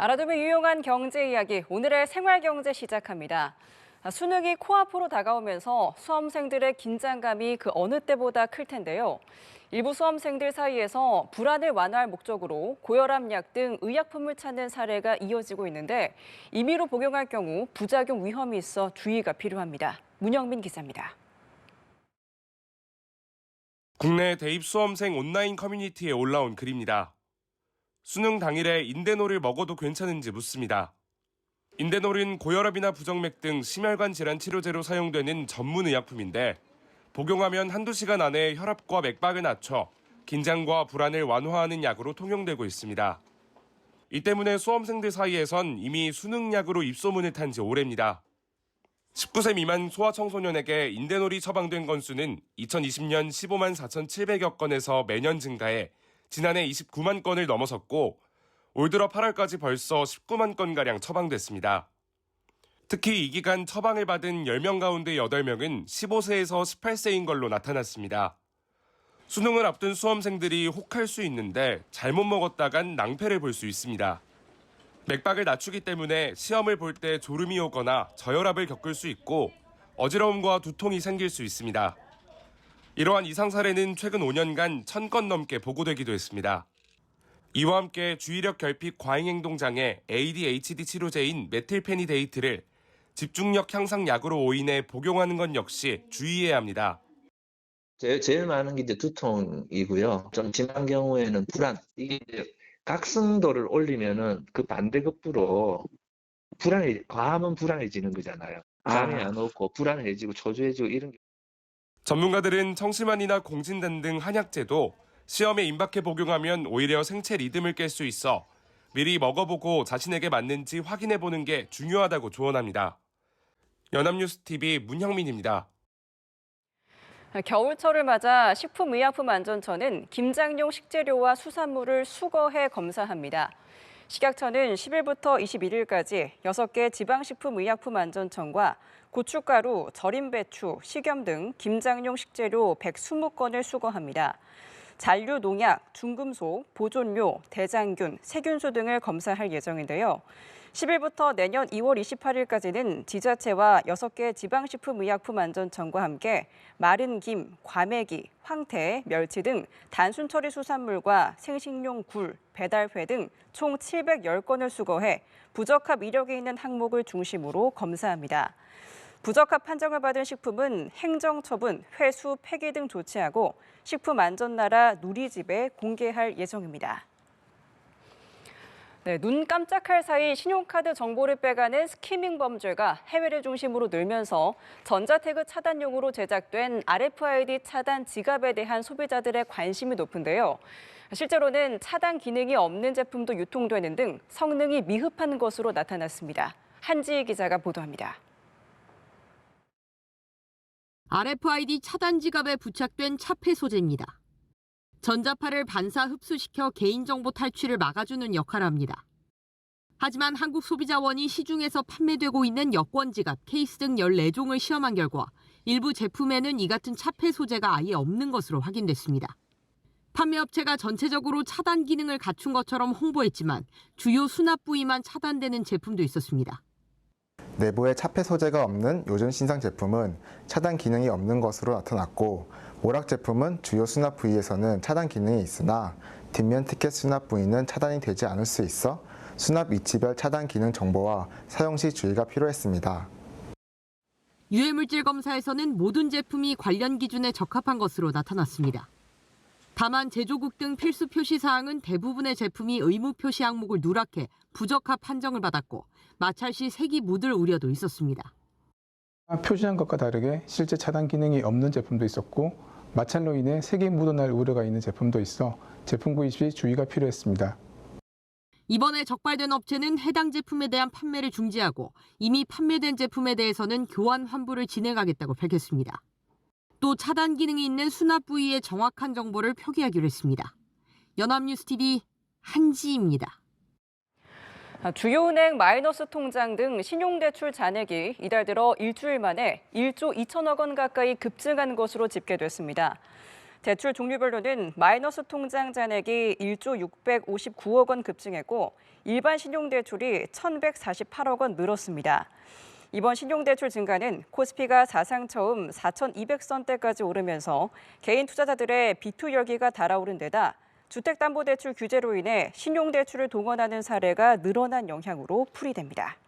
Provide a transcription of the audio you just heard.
알아두면 유용한 경제 이야기, 오늘의 생활경제 시작합니다. 수능이 코앞으로 다가오면서 수험생들의 긴장감이 그 어느 때보다 클 텐데요. 일부 수험생들 사이에서 불안을 완화할 목적으로 고혈압약 등 의약품을 찾는 사례가 이어지고 있는데 임의로 복용할 경우 부작용 위험이 있어 주의가 필요합니다. 문영민 기자입니다. 국내 대입 수험생 온라인 커뮤니티에 올라온 글입니다. 수능 당일에 인대놀을 먹어도 괜찮은지 묻습니다. 인대놀은 고혈압이나 부정맥 등 심혈관 질환 치료제로 사용되는 전문 의약품인데 복용하면 한두 시간 안에 혈압과 맥박을 낮춰 긴장과 불안을 완화하는 약으로 통용되고 있습니다. 이 때문에 수험생들 사이에선 이미 수능약으로 입소문을 탄 지 오래입니다. 19세 미만 소아청소년에게 인대놀이 처방된 건수는 2020년 15만 4,700여 건에서 매년 증가해 지난해 29만 건을 넘어섰고 올 들어 8월까지 벌써 19만 건가량 처방됐습니다. 특히 이 기간 처방을 받은 10명 가운데 8명은 15세에서 18세인 걸로 나타났습니다. 수능을 앞둔 수험생들이 혹할 수 있는데 잘못 먹었다간 낭패를 볼 수 있습니다. 맥박을 낮추기 때문에 시험을 볼 때 졸음이 오거나 저혈압을 겪을 수 있고 어지러움과 두통이 생길 수 있습니다. 이러한 이상 사례는 최근 5년간 1,000건 넘게 보고되기도 했습니다. 이와 함께 주의력 결핍 과잉행동 장애 ADHD 치료제인 메틸페니데이트를 집중력 향상 약으로 오인해 복용하는 것 역시 주의해야 합니다. 제일 많은 게 이제 두통이고요. 좀 심한 경우에는 불안. 이게 이제 각성도를 올리면은 그 반대급부로 과하면 불안해지는 거잖아요. 잠이 안 오고 불안해지고 초조해지고 이런 게. 전문가들은 청심환이나 공진단 등 한약재도 시험에 임박해 복용하면 오히려 생체 리듬을 깰 수 있어 미리 먹어보고 자신에게 맞는지 확인해보는 게 중요하다고 조언합니다. 연합뉴스TV 문형민입니다. 겨울철을 맞아 식품의약품안전처는 김장용 식재료와 수산물을 수거해 검사합니다. 식약처는 10일부터 21일까지 6개 지방식품의약품안전청과 고춧가루, 절임 배추, 식염 등 김장용 식재료 120건을 수거합니다. 잔류 농약, 중금속, 보존료, 대장균, 세균수 등을 검사할 예정인데요. 10일부터 내년 2월 28일까지는 지자체와 6개 지방식품의약품안전청과 함께 마른 김, 과메기, 황태, 멸치 등 단순 처리 수산물과 생식용 굴, 배달회 등 총 710건을 수거해 부적합 이력이 있는 항목을 중심으로 검사합니다. 부적합 판정을 받은 식품은 행정처분, 회수, 폐기 등 조치하고 식품안전나라 누리집에 공개할 예정입니다. 네, 눈 깜짝할 사이 신용카드 정보를 빼가는 스키밍 범죄가 해외를 중심으로 늘면서 전자태그 차단용으로 제작된 RFID 차단 지갑에 대한 소비자들의 관심이 높은데요. 실제로는 차단 기능이 없는 제품도 유통되는 등 성능이 미흡한 것으로 나타났습니다. 한지희 기자가 보도합니다. RFID 차단 지갑에 부착된 차폐 소재입니다. 전자파를 반사 흡수시켜 개인정보 탈취를 막아주는 역할을 합니다. 하지만 한국소비자원이 시중에서 판매되고 있는 여권 지갑, 케이스 등 14종을 시험한 결과 일부 제품에는 이 같은 차폐 소재가 아예 없는 것으로 확인됐습니다. 판매업체가 전체적으로 차단 기능을 갖춘 것처럼 홍보했지만 주요 수납 부위만 차단되는 제품도 있었습니다. 내부에 차폐 소재가 없는 요즘 신상 제품은 차단 기능이 없는 것으로 나타났고 오락 제품은 주요 수납 부위에서는 차단 기능이 있으나 뒷면 티켓 수납 부위는 차단이 되지 않을 수 있어 수납 위치별 차단 기능 정보와 사용 시 주의가 필요했습니다. 유해물질 검사에서는 모든 제품이 관련 기준에 적합한 것으로 나타났습니다. 다만 제조국 등 필수 표시 사항은 대부분의 제품이 의무 표시 항목을 누락해 부적합 판정을 받았고 마찰 시 색이 묻을 우려도 있었습니다. 표시한 것과 다르게 실제 차단 기능이 없는 제품도 있었고 마찰로 인해 색이 묻어날 우려가 있는 제품도 있어 제품 구입 시 주의가 필요했습니다. 이번에 적발된 업체는 해당 제품에 대한 판매를 중지하고 이미 판매된 제품에 대해서는 교환 환불을 진행하겠다고 밝혔습니다. 또 차단 기능이 있는 수납 부위의 정확한 정보를 표기하기로 했습니다. 연합뉴스TV 한지입니다. 주요 은행 마이너스 통장 등 신용대출 잔액이 이달 들어 일주일 만에 1조 2천억 원 가까이 급증한 것으로 집계됐습니다. 대출 종류별로는 마이너스 통장 잔액이 1조 659억 원 급증했고 일반 신용대출이 1,148억 원 늘었습니다. 이번 신용대출 증가는 코스피가 사상 처음 4,200선대까지 오르면서 개인 투자자들의 비투 열기가 달아오른 데다 주택담보대출 규제로 인해 신용대출을 동원하는 사례가 늘어난 영향으로 풀이됩니다.